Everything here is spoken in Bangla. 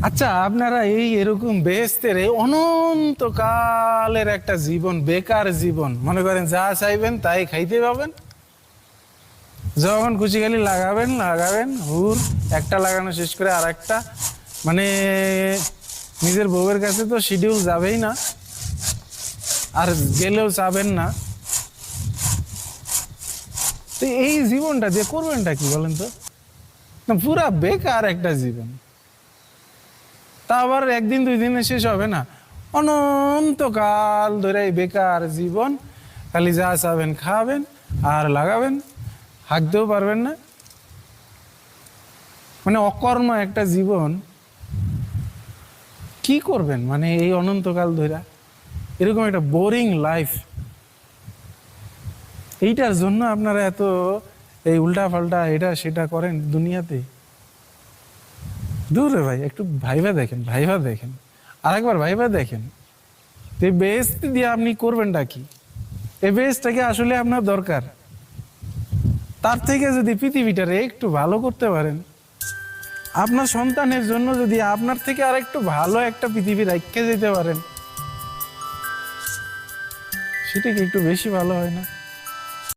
আচ্ছা, আপনারা এই এরকম বেহেশতের অনন্তকালের একটা জীবন, বেকার জীবন, মনে করেন যা চাইবেন তাই খাইতে পাবেন, যখন খুশি খালি লাগাবেন লাগাবেন, হুর একটা লাগানো শেষ করে আর একটা, মানে নিজের বউয়ের কাছে তো শিডিউল যাবেই না, আর গেলেও চাবেন না। তো এই জীবনটা দিয়ে করবেনটা কি বলেন তো? না, পুরা বেকার একটা জীবন। তা আবার একদিন দুই দিনে শেষ হবে না, অনন্তকাল ধরে এই বেকার জীবন, খালি যা চাবেন খাবেন আর লাগাবেন, হাঁকতেও পারবেন না, মানে অকর্ম একটা জীবন। কি করবেন মানে এই অনন্তকাল ধরে এরকম একটা বোরিং লাইফ? এইটার জন্য আপনারা এত এই উল্টা পাল্টা এটা সেটা করেন দুনিয়াতে? দূরে ভাই, একটু ভাইবা দেখেন, ভাইবা দেখেন, আরেকবার ভাইবা দেখেন। এই বেহেশত দিয়ে আপনি করবেনটা কি? এই বেহেশতটাকে আসলে আপনার দরকার? তার থেকে যদি পৃথিবীটারে একটু ভালো করতে পারেন, আপনার সন্তানের জন্য যদি আপনার থেকে আর একটু ভালো একটা পৃথিবী রাখতে যেতে পারেন, সেটা কি একটু বেশি ভালো হয় না?